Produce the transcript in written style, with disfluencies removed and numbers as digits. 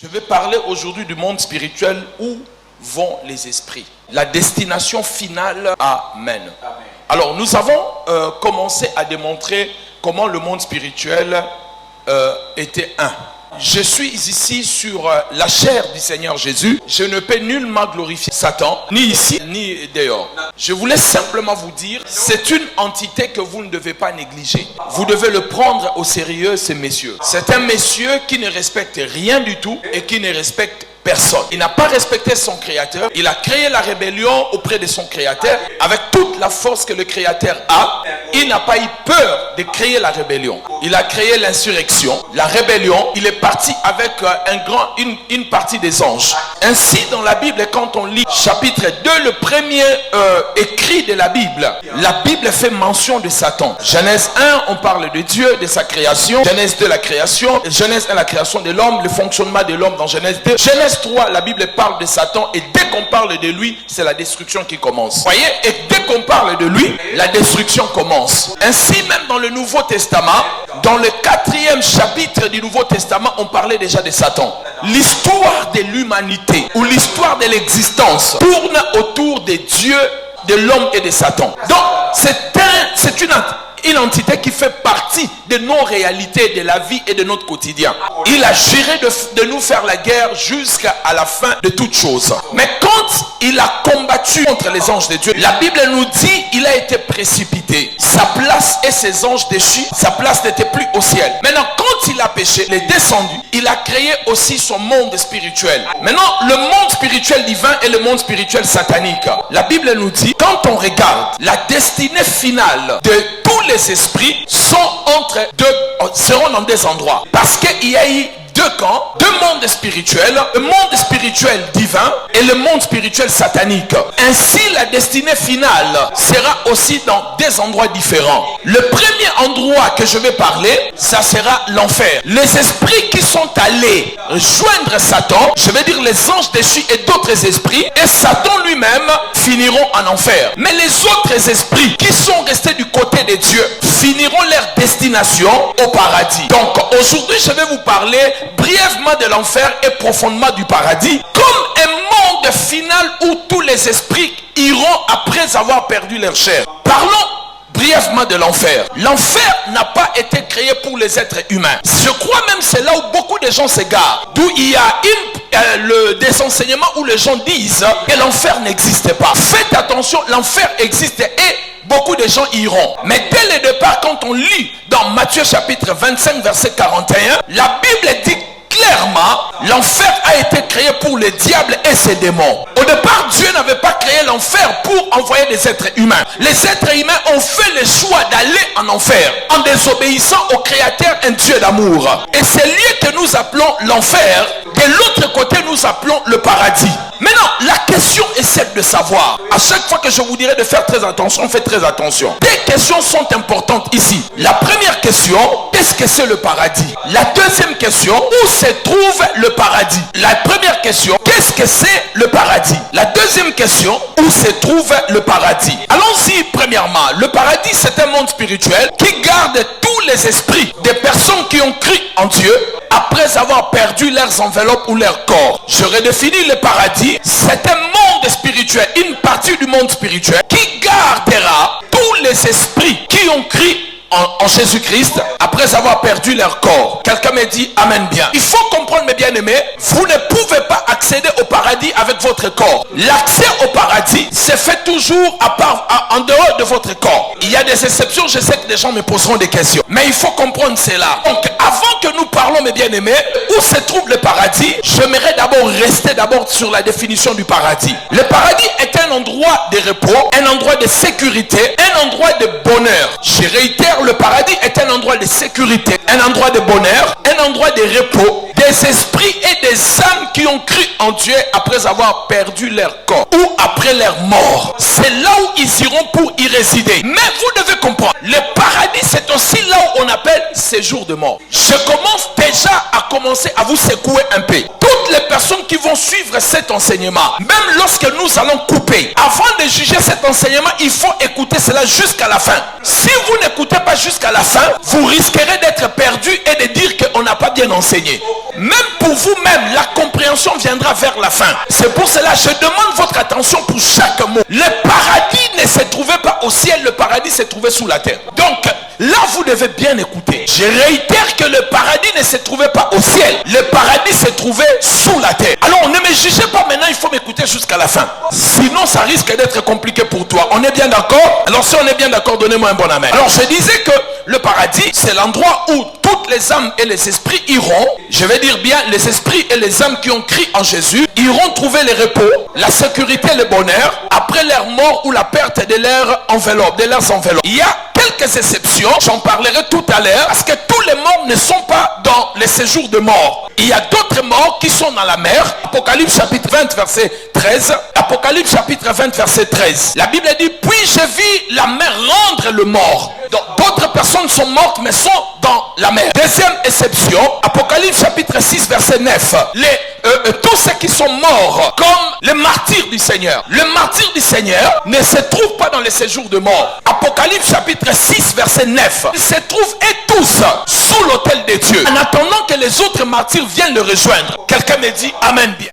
Je vais parler aujourd'hui du monde spirituel. Où vont les esprits? La destination finale. Amen. Alors nous avons commencé à démontrer comment le monde spirituel était un. Je suis ici sur la chair du Seigneur Jésus. Je ne peux nullement glorifier Satan, ni ici, ni dehors. Je voulais simplement vous dire, c'est une entité que vous ne devez pas négliger. Vous devez le prendre au sérieux, ces messieurs. C'est un monsieur qui ne respecte rien du tout et qui ne respecte personne. Il n'a pas respecté son créateur. Il a créé la rébellion auprès de son créateur avec toute la force que le créateur a. Il n'a pas eu peur de créer la rébellion. Il a créé l'insurrection, la rébellion. Il est parti avec une partie des anges. Ainsi, dans la Bible, quand on lit chapitre 2, le premier écrit de la Bible fait mention de Satan. Genèse 1, on parle de Dieu, de sa création. Genèse 2, la création. Genèse 1, la création de l'homme, le fonctionnement de l'homme dans Genèse 2. Genèse 3, la Bible parle de Satan, et dès qu'on parle de lui, c'est la destruction qui commence. Vous voyez? Et dès qu'on parle de lui, la destruction commence. Ainsi, même dans le Nouveau Testament, dans le 4e chapitre du Nouveau Testament, on parlait déjà de Satan. L'histoire de l'humanité, ou l'histoire de l'existence, tourne autour des dieux, de l'homme et de Satan. Donc, c'est une entité qui fait partie de nos réalités, de la vie et de notre quotidien. Il a juré de nous faire la guerre jusqu'à la fin de toutes choses. Mais quand il a combattu contre les anges de Dieu, la Bible nous dit il a été précipité. Sa place et ses anges déchus, sa place n'était plus au ciel. Maintenant, quand il a péché, il est descendu. Il a créé aussi son monde spirituel. Maintenant, le monde spirituel divin et le monde spirituel satanique. La Bible nous dit, quand on regarde la destinée finale de tous les esprits seront dans des endroits. Parce qu'il y a eu deux camps, deux mondes spirituels, le monde spirituel divin et le monde spirituel satanique. Ainsi, la destinée finale sera aussi dans des endroits différents. Le premier endroit que je vais parler, ça sera l'enfer. Les esprits qui sont allés joindre Satan, je vais dire les anges déchus et d'autres esprits, et Satan lui-même finiront en enfer. Mais les autres esprits qui sont restés du côté de Dieu finiront leur destination au paradis. Donc aujourd'hui, je vais vous parler brièvement de l'enfer et profondément du paradis, comme un monde final où tous les esprits iront après avoir perdu leur chair. Parlons brièvement de l'enfer. L'enfer n'a pas été créé pour les êtres humains. Je crois même c'est là où beaucoup de gens s'égarent. D'où il y a des enseignements où les gens disent que l'enfer n'existe pas. Faites attention, l'enfer existe et beaucoup de gens iront. Mais dès le départ, quand on lit dans Matthieu chapitre 25 verset 41, la Bible dit clairement, l'enfer a été créé pour le diable et ses démons. Au départ, Dieu n'avait pas créé l'enfer pour envoyer des êtres humains. Les êtres humains ont fait le choix d'aller en enfer en désobéissant au Créateur, un Dieu d'amour. Et c'est lieu que nous appelons l'enfer. De l'autre côté, nous appelons le paradis. Maintenant, la question est celle de savoir. À chaque fois que je vous dirai de faire très attention, faites très attention. Des questions sont importantes ici. La première question, qu'est-ce que c'est le paradis? La deuxième question, où se trouve le paradis? La première question, qu'est-ce que c'est le paradis? La deuxième question, où se trouve le paradis? Allons-y. Premièrement, le paradis, c'est un monde spirituel qui garde tous les esprits des personnes qui ont cru en Dieu après avoir perdu leurs enveloppes ou leur corps. Je redéfinis le paradis. C'est un monde spirituel, une partie du monde spirituel qui gardera tous les esprits qui ont cru en Jésus-Christ après avoir perdu leur corps. Quelqu'un me dit amen bien. Il faut comprendre, mes bien-aimés, vous ne pouvez pas accéder au paradis avec votre corps. L'accès au paradis se fait toujours en dehors de votre corps. Il y a des exceptions, je sais que des gens me poseront des questions, mais il faut comprendre cela. Donc avant que nous parlons, mes bien-aimés, où se trouve le paradis, j'aimerais rester sur la définition du paradis. Le paradis est un endroit de repos, un endroit de sécurité, un endroit de bonheur. Je réitère, le paradis est un endroit de sécurité, un endroit de bonheur, un endroit de repos, des esprits et des âmes qui ont cru en Dieu après avoir perdu leur corps ou après leur mort. C'est là où ils iront pour y résider. Mais vous devez comprendre, le paradis c'est aussi là où on appelle séjour de mort. Je commence déjà à vous secouer un peu. Toutes les personnes qui vont suivre cet enseignement, même lorsque nous allons couper, avant de juger cet enseignement, il faut écouter cela jusqu'à la fin. Si vous n'écoutez pas jusqu'à la fin, vous risquerez d'être perdu et de dire qu'on n'a pas bien enseigné. Même pour vous-même, la compréhension viendra vers la fin. C'est pour cela que je demande votre attention pour chaque mot. Le paradis ne se trouvait pas au ciel, le paradis se trouvait sous la terre. Donc, là, vous devez bien écouter. Je réitère que le paradis ne se trouvait pas au ciel. Le paradis se trouvait sous la terre. Alors, ne me jugez pas maintenant, il faut m'écouter jusqu'à la fin. Sinon, ça risque d'être compliqué pour toi. On est bien d'accord? Alors, si on est bien d'accord, donnez-moi un bon amen. Alors, je disais que le paradis, c'est l'endroit où toutes les âmes et les esprits iront. Je vais dire bien, les esprits et les âmes qui ont crié en Jésus iront trouver le repos, la sécurité et le bonheur après leur mort ou la perte de leurs enveloppes. Il y a quelques exceptions, j'en parlerai tout à l'heure, parce que tous les morts ne sont pas dans les séjours de mort. Il y a d'autres morts qui sont dans la mer. Apocalypse chapitre 20 verset 13. Apocalypse chapitre 20 verset 13. La Bible dit, puis je vis la mer rendre le mort. Donc d'autres personnes sont mortes mais sont dans la mer. Deuxième exception, Apocalypse chapitre 6 verset 9. Tous ceux qui sont morts comme les martyrs du Seigneur. Le martyr du Seigneur ne se trouve pas dans les séjours de mort. Apocalypse chapitre 6 verset 9. Ils se trouvent et tous sous l'autel de Dieu, en attendant que les autres martyrs viennent le rejoindre. Quelqu'un me dit Amen bien.